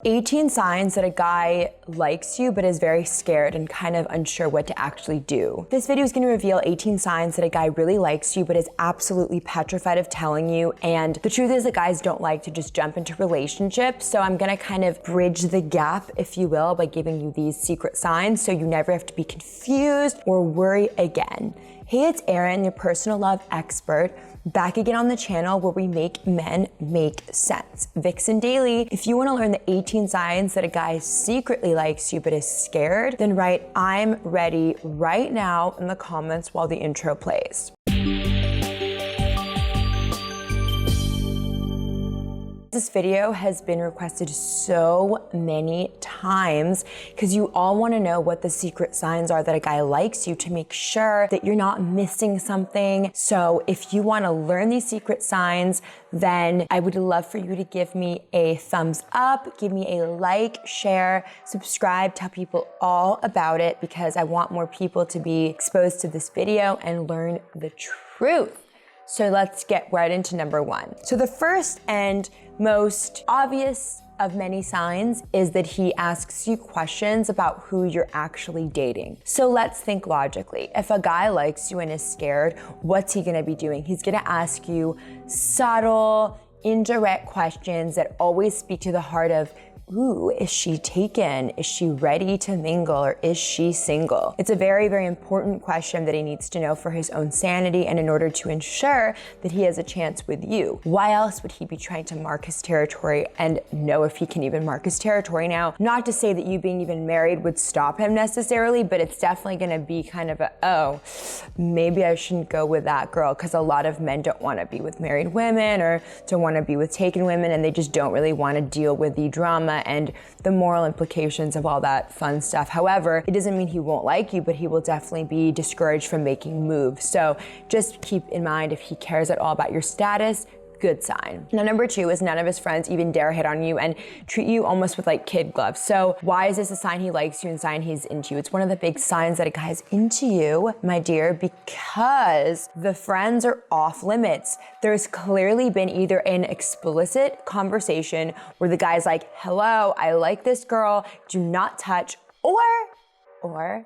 18 signs that a guy likes you but is very scared and kind of unsure what to actually do. This video is going to reveal 18 signs that a guy really likes you but is absolutely petrified of telling you. And the truth is that guys don't like to just jump into relationships. So I'm going to kind of bridge the gap, if you will, by giving you these secret signs so you never have to be confused or worry again. Hey, it's Erin, your personal love expert, back again on the channel where we make men make sense. VixenDaily. If you want to learn the 18 signs that a guy secretly likes you but is scared, then write "I'm ready" right now in the comments while the intro plays. This video has been requested so many times because you all want to know what the secret signs are that a guy likes you to make sure that you're not missing something. So if you want to learn these secret signs, then I would love for you to give me a thumbs up, give me a like, share, subscribe, tell people all about it because I want more people to be exposed to this video and learn the truth. So let's get right into number one. So the first and most obvious of many signs is that he asks you questions about who you're actually dating. So let's think logically. If a guy likes you and is scared, what's he gonna be doing? He's gonna ask you subtle, indirect questions that always speak to the heart of, ooh, is she taken? Is she ready to mingle or is she single? It's a very, very important question that he needs to know for his own sanity and in order to ensure that he has a chance with you. Why else would he be trying to mark his territory and know if he can even mark his territory? Now, not to say that you being even married would stop him necessarily, but it's definitely gonna be kind of a, oh, maybe I shouldn't go with that girl, because a lot of men don't wanna be with married women or don't wanna be with taken women, and they just don't really wanna deal with the drama and the moral implications of all that fun stuff. However, it doesn't mean he won't like you, but he will definitely be discouraged from making moves. So just keep in mind, if he cares at all about your status, good sign. Now, number two is none of his friends even dare hit on you and treat you almost with like kid gloves. So why is this a sign he likes you and sign he's into you? It's one of the big signs that a guy is into you, my dear, because the friends are off limits. There's clearly been either an explicit conversation where the guy's like, hello, I like this girl, do not touch, or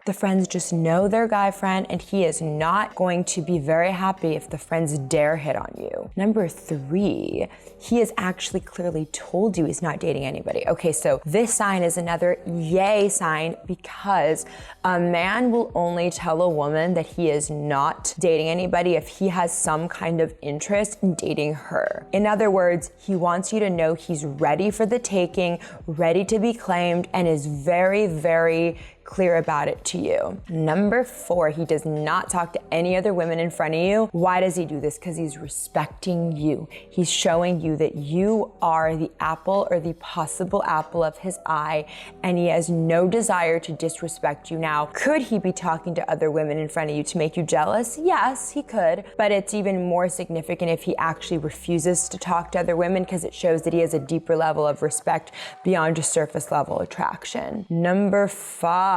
the friends just know their guy friend and he is not going to be very happy if the friends dare hit on you. Number three, he has actually clearly told you he's not dating anybody. Okay, so this sign is another yay sign because a man will only tell a woman that he is not dating anybody if he has some kind of interest in dating her. In other words, he wants you to know he's ready for the taking, ready to be claimed, and is very, very clear about it to you. Number four, he does not talk to any other women in front of you. Why does he do this? Because he's respecting you. He's showing you that you are the apple or the possible apple of his eye, and he has no desire to disrespect you. Now, could he be talking to other women in front of you to make you jealous? Yes, he could, but it's even more significant if he actually refuses to talk to other women, because it shows that he has a deeper level of respect beyond just surface level attraction. Number five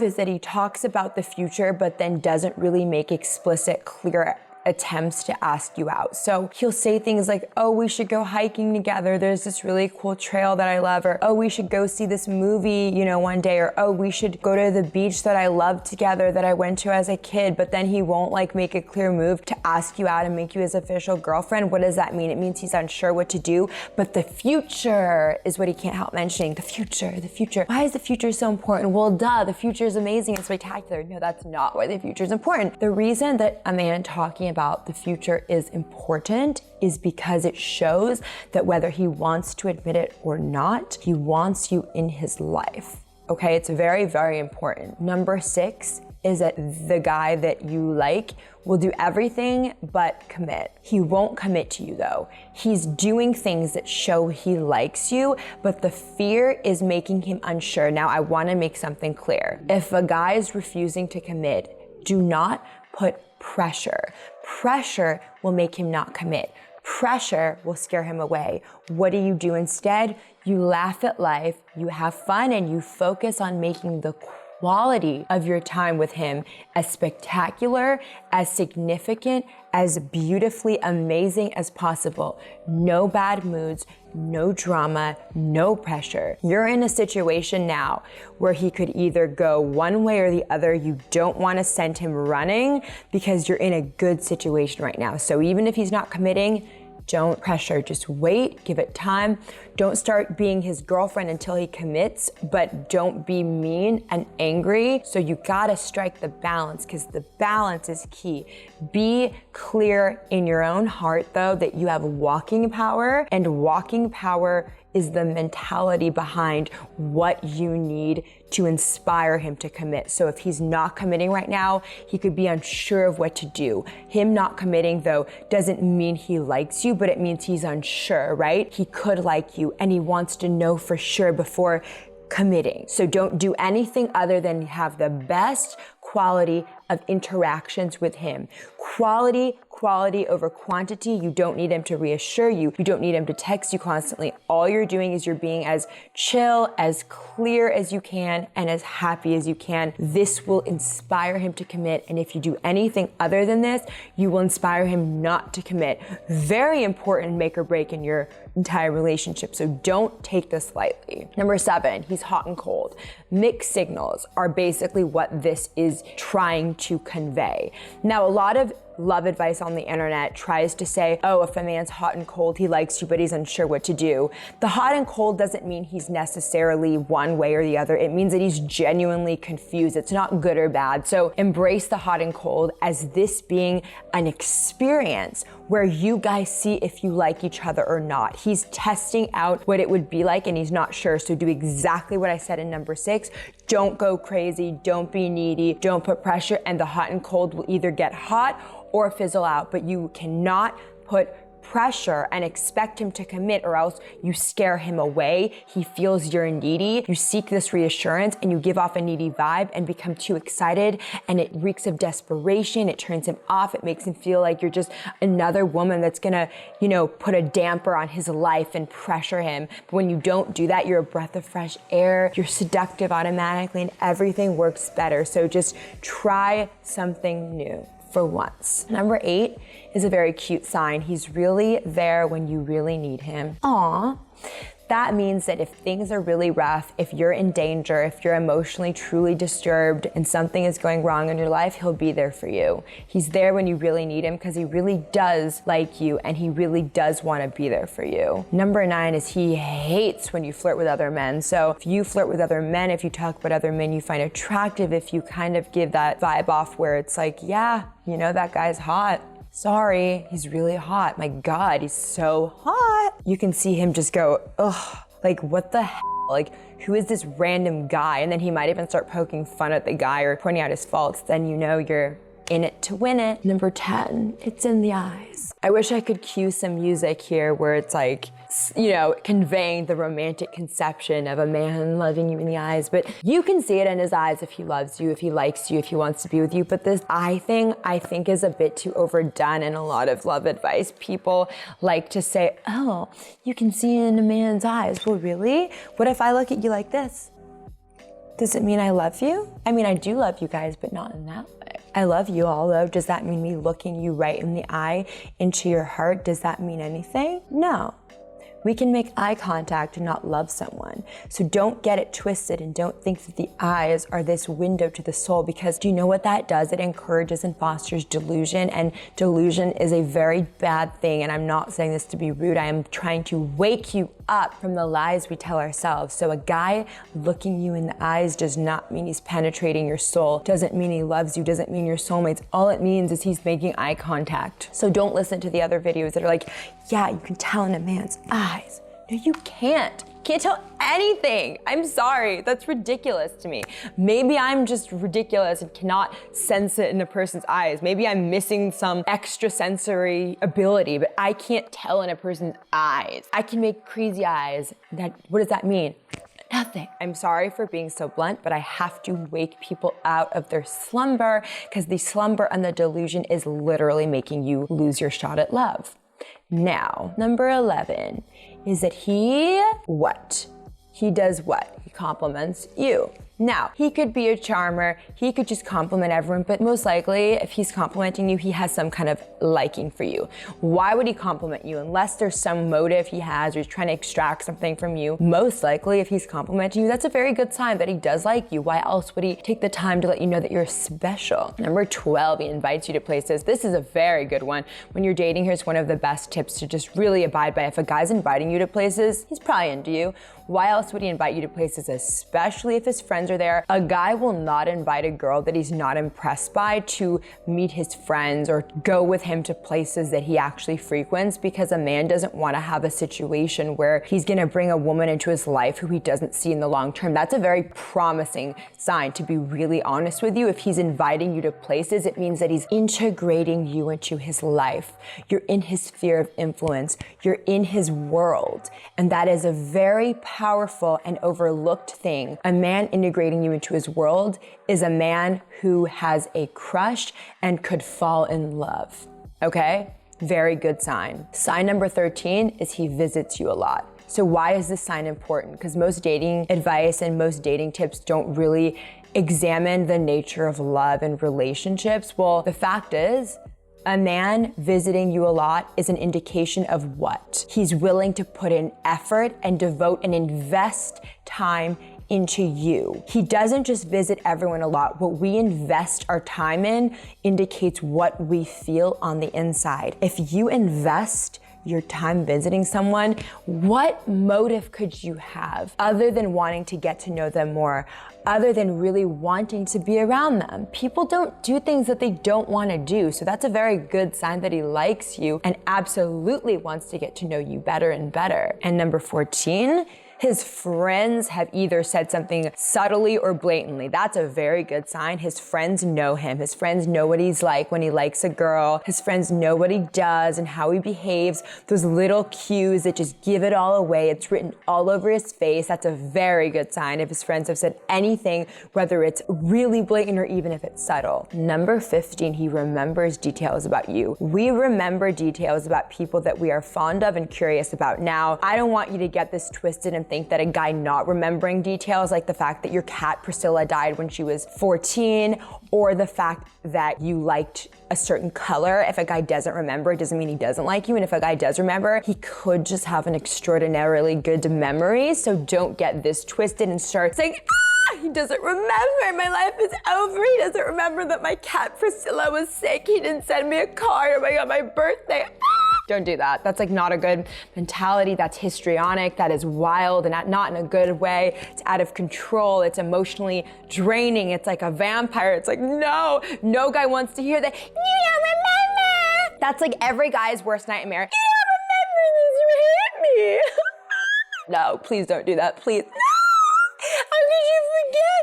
is that he talks about the future but then doesn't really make explicit, clear attempts to ask you out. So he'll say things like, oh, we should go hiking together. There's this really cool trail that I love. Or, oh, we should go see this movie, one day. Or, oh, we should go to the beach that I love together that I went to as a kid. But then he won't like make a clear move to ask you out and make you his official girlfriend. What does that mean? It means he's unsure what to do. But the future is what he can't help mentioning. The future. Why is the future so important? Well, duh, the future is amazing and spectacular. No, that's not why the future is important. The reason that a man talking about the future is important is because it shows that whether he wants to admit it or not, he wants you in his life. Okay, it's very, very important. Number six is that the guy that you like will do everything but commit. He won't commit to you though. He's doing things that show he likes you, but the fear is making him unsure. Now, I want to make something clear. If a guy is refusing to commit, do not put pressure. Pressure will make him not commit. Pressure will scare him away. What do you do instead? You laugh at life, you have fun, and you focus on making the quality of your time with him as spectacular, as significant, as beautifully amazing as possible. No bad moods, no drama, no pressure. You're in a situation now where he could either go one way or the other. You don't want to send him running because you're in a good situation right now. So even if he's not committing, don't pressure, just wait, give it time. Don't start being his girlfriend until he commits, but don't be mean and angry. So you gotta strike the balance, because the balance is key. Be clear in your own heart though that you have walking power, and walking power is the mentality behind what you need to inspire him to commit. So if he's not committing right now, he could be unsure of what to do. Him not committing though doesn't mean he likes you, but it means he's unsure, right? He could like you and he wants to know for sure before committing. So don't do anything other than have the best quality of interactions with him. Quality over quantity. You don't need him to reassure you. You don't need him to text you constantly. All you're doing is you're being as chill, as clear as you can, and as happy as you can. This will inspire him to commit. And if you do anything other than this, you will inspire him not to commit. Very important make or break in your entire relationship. So don't take this lightly. Number 7, he's hot and cold. Mixed signals are basically what this is trying to convey. Now, a lot of love advice on the internet tries to say, oh, if a man's hot and cold, he likes you, but he's unsure what to do. The hot and cold doesn't mean he's necessarily one way or the other. It means that he's genuinely confused. It's not good or bad. So embrace the hot and cold as this being an experience where you guys see if you like each other or not. He's testing out what it would be like and he's not sure. So do exactly what I said in number 6. Don't go crazy. Don't be needy. Don't put pressure. And the hot and cold will either get hot or fizzle out, but you cannot put pressure and expect him to commit, or else you scare him away. He feels you're needy. You seek this reassurance and you give off a needy vibe and become too excited, and it reeks of desperation. It turns him off. It makes him feel like you're just another woman that's gonna, put a damper on his life and pressure him. But when you don't do that, you're a breath of fresh air. You're seductive automatically and everything works better. So just try something new for once. Number 8 is a very cute sign. He's really there when you really need him. Aw. That means that if things are really rough, if you're in danger, if you're emotionally truly disturbed and something is going wrong in your life, he'll be there for you. He's there when you really need him because he really does like you and he really does want to be there for you. Number 9 is he hates when you flirt with other men. So if you flirt with other men, if you talk about other men you find attractive, if you kind of give that vibe off where it's like, yeah, that guy's hot. Sorry, he's really hot. My God, he's so hot. You can see him just go, ugh, like what the hell? Like, who is this random guy? And then he might even start poking fun at the guy or pointing out his faults. Then you're in it to win it. Number 10, it's in the eyes. I wish I could cue some music here where it's like, conveying the romantic conception of a man loving you in the eyes, but you can see it in his eyes if he loves you, if he likes you, if he wants to be with you. But this eye thing, I think, is a bit too overdone in a lot of love advice. People like to say, oh, you can see it in a man's eyes. Well, really? What if I look at you like this? Does it mean I love you? I mean, I do love you guys, but not in that way. I love you all though. Does that mean me looking you right in the eye, into your heart? Does that mean anything? No. We can make eye contact and not love someone. So don't get it twisted and don't think that the eyes are this window to the soul, because do you know what that does? It encourages and fosters delusion, and delusion is a very bad thing. And I'm not saying this to be rude. I am trying to wake you up from the lies we tell ourselves. So a guy looking you in the eyes does not mean he's penetrating your soul, doesn't mean he loves you, doesn't mean you're soulmates. All it means is he's making eye contact. So don't listen to the other videos that are like, yeah, you can tell in a man's eyes. No, you can't. Can't tell anything. I'm sorry, that's ridiculous to me. Maybe I'm just ridiculous and cannot sense it in a person's eyes. Maybe I'm missing some extrasensory ability, but I can't tell in a person's eyes. I can make crazy eyes. What does that mean? Nothing. I'm sorry for being so blunt, but I have to wake people out of their slumber, because the slumber and the delusion is literally making you lose your shot at love. Now, number 11 is that he does what? He compliments you. Now, he could be a charmer, he could just compliment everyone, but most likely, if he's complimenting you, he has some kind of liking for you. Why would he compliment you? Unless there's some motive he has or he's trying to extract something from you. Most likely, if he's complimenting you, that's a very good sign that he does like you. Why else would he take the time to let you know that you're special? Number 12, he invites you to places. This is a very good one. When you're dating, here's one of the best tips to just really abide by. If a guy's inviting you to places, he's probably into you. Why else would he invite you to places, especially if his friends are there? A guy will not invite a girl that he's not impressed by to meet his friends or go with him to places that he actually frequents, because a man doesn't want to have a situation where he's gonna bring a woman into his life who he doesn't see in the long term. That's a very promising sign, to be really honest with you. If he's inviting you to places, it means that he's integrating you into his life. You're in his sphere of influence. You're in his world. And that is a very powerful and overlooked thing. A man integrating you into his world is a man who has a crush and could fall in love, okay? Very good sign. Sign number 13 is he visits you a lot. So why is this sign important? Because most dating advice and most dating tips don't really examine the nature of love and relationships. Well, the fact is, a man visiting you a lot is an indication of what? He's willing to put in effort and devote and invest time into you. He doesn't just visit everyone a lot. What we invest our time in indicates what we feel on the inside. If you invest your time visiting someone, what motive could you have other than wanting to get to know them more, other than really wanting to be around them? People don't do things that they don't want to do. So that's a very good sign that he likes you and absolutely wants to get to know you better and better. And number 14, his friends have either said something subtly or blatantly. That's a very good sign. His friends know him. His friends know what he's like when he likes a girl. His friends know what he does and how he behaves. Those little cues that just give it all away. It's written all over his face. That's a very good sign if his friends have said anything, whether it's really blatant or even if it's subtle. Number 15, he remembers details about you. We remember details about people that we are fond of and curious about. Now, I don't want you to get this twisted and think that a guy not remembering details, like the fact that your cat Priscilla died when she was 14, or the fact that you liked a certain color. If a guy doesn't remember, it doesn't mean he doesn't like you. And if a guy does remember, he could just have an extraordinarily good memory. So don't get this twisted and start saying, he doesn't remember, my life is over. He doesn't remember that my cat Priscilla was sick. He didn't send me a card on my birthday. Don't do that. That's like not a good mentality. That's histrionic. That is wild and not in a good way. It's out of control. It's emotionally draining. It's like a vampire. It's like, no guy wants to hear that. You don't remember. That's like every guy's worst nightmare. You don't remember this. You hate me. No, please don't do that. Please. No! How could you forget?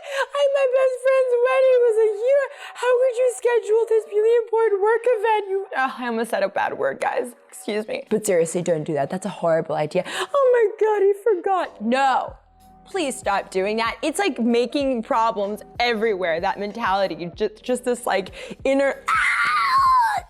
My best friend's wedding was a year. How could you schedule this really important work event? I almost said a bad word, guys. Excuse me. But seriously, don't do that. That's a horrible idea. Oh my God, he forgot. No. Please stop doing that. It's like making problems everywhere, that mentality. Just this like inner...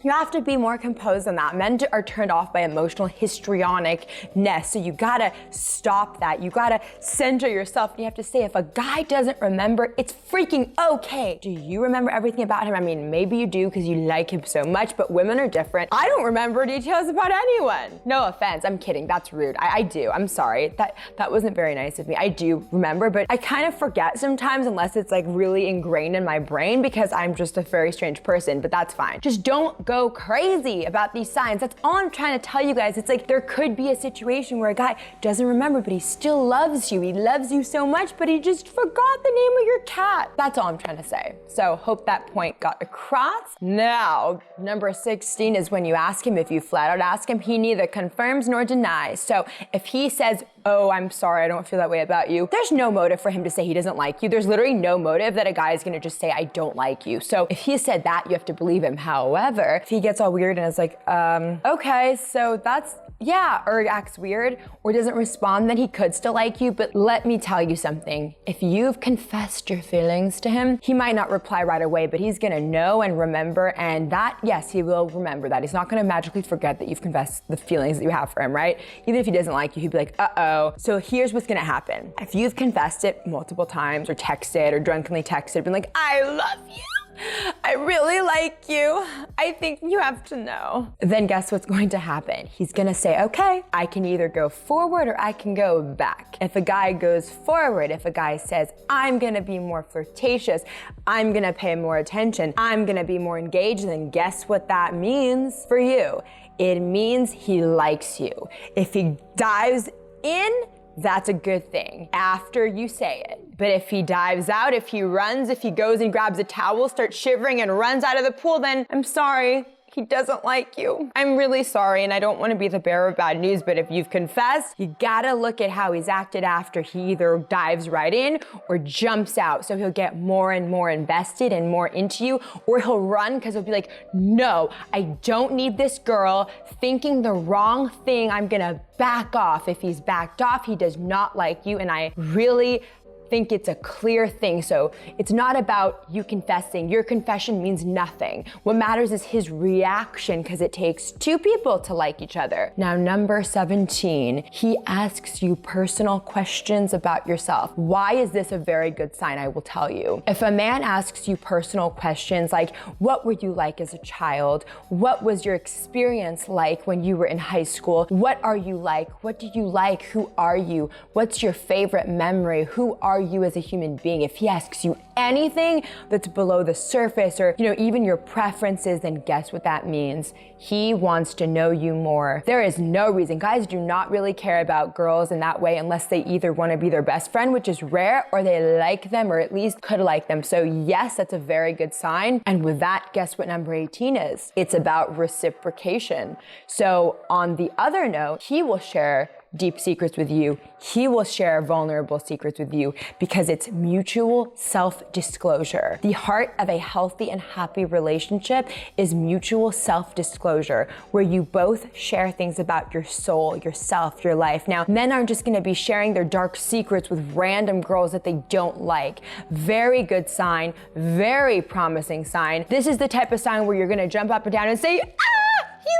You have to be more composed than that. Men are turned off by emotional histrionicness, so you gotta stop that. You gotta center yourself. And you have to say, if a guy doesn't remember, it's freaking okay. Do you remember everything about him? I mean, maybe you do because you like him so much, but women are different. I don't remember details about anyone. No offense, I'm kidding, that's rude. I do, I'm sorry. That wasn't very nice of me. I do remember, but I kind of forget sometimes unless it's like really ingrained in my brain because I'm just a very strange person, but that's fine. Just don't go crazy about these signs. That's all I'm trying to tell you guys. It's like there could be a situation where a guy doesn't remember, but he still loves you. He loves you so much, but he just forgot the name of your cat. That's all I'm trying to say. So hope that point got across. Now, number 16 is when you ask him, if you flat out ask him, he neither confirms nor denies. So if he says, oh, I'm sorry, I don't feel that way about you, there's no motive for him to say he doesn't like you. There's literally no motive that a guy is gonna just say, I don't like you. So if he said that, you have to believe him. However, if he gets all weird and is like, okay, so that's, yeah, or acts weird or doesn't respond, then he could still like you. But let me tell you something. If you've confessed your feelings to him, he might not reply right away, but he's gonna know and remember, and that, yes, he will remember that. He's not gonna magically forget that you've confessed the feelings that you have for him, right? Even if he doesn't like you, he'd be like, uh-oh, go. So here's what's gonna happen. If you've confessed it multiple times or texted or drunkenly texted, been like, I love you, I really like you, I think you have to know. Then guess what's going to happen? He's gonna say, okay, I can either go forward or I can go back. If a guy goes forward, if a guy says, I'm gonna be more flirtatious, I'm gonna pay more attention, I'm gonna be more engaged, then guess what that means for you? It means he likes you. If he dives in, that's a good thing after you say it. But if he dives out, if he runs, if he goes and grabs a towel, starts shivering and runs out of the pool, then I'm sorry, he doesn't like you. I'm really sorry, and I don't want to be the bearer of bad news, but if you've confessed, you gotta look at how he's acted after he either dives right in or jumps out. So he'll get more and more invested and more into you, or he'll run because he'll be like, no, I don't need this girl thinking the wrong thing. I'm gonna back off. If he's backed off, he does not like you, and I really think it's a clear thing. So it's not about you confessing. Your confession means nothing. What matters is his reaction, because it takes two people to like each other. Now, number 17, he asks you personal questions about yourself. Why is this a very good sign? I will tell you. If a man asks you personal questions like, what were you like as a child? What was your experience like when you were in high school? What are you like? What do you like? Who are you? What's your favorite memory? Who are you as a human being? If he asks you anything that's below the surface, or even your preferences, then guess what that means? He wants to know you more. There is no reason. Guys do not really care about girls in that way unless they either want to be their best friend, which is rare, or they like them, or at least could like them. So yes, that's a very good sign. And with that, guess what number 18 is? It's about reciprocation. So on the other note, he will share deep secrets with you. He will share vulnerable secrets with you because it's mutual self-disclosure. The heart of a healthy and happy relationship is mutual self-disclosure, where you both share things about your soul, yourself, your life. Now, men aren't just gonna be sharing their dark secrets with random girls that they don't like. Very good sign, very promising sign. This is the type of sign where you're gonna jump up and down and say, he likes me!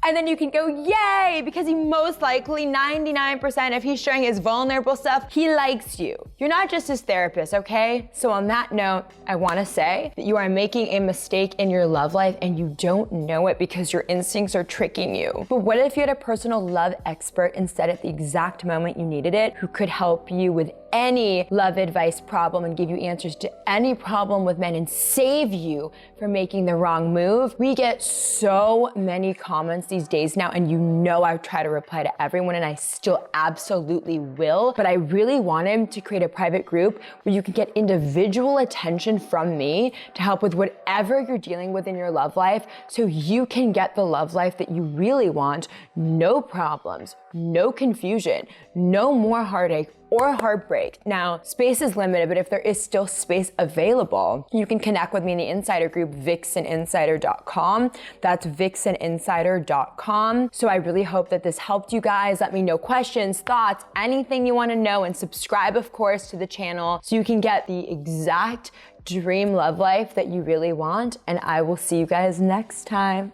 And then you can go, yay, because he most likely, 99%, if he's sharing his vulnerable stuff, he likes you. You're not just his therapist, okay? So on that note, I wanna say that you are making a mistake in your love life and you don't know it because your instincts are tricking you. But what if you had a personal love expert instead at the exact moment you needed it, who could help you with any love advice problem and give you answers to any problem with men and save you from making the wrong move? We get so many comments these days now, and I try to reply to everyone, and I still absolutely will, but I really want him to create a private group where you can get individual attention from me to help with whatever you're dealing with in your love life, so you can get the love life that you really want. No problems, no confusion, no more heartache or heartbreak. Now, space is limited, but if there is still space available, you can connect with me in the insider group, VixenInsider.com. That's VixenInsider.com. So I really hope that this helped you guys. Let me know questions, thoughts, anything you want to know, and subscribe, of course, to the channel so you can get the exact dream love life that you really want. And I will see you guys next time.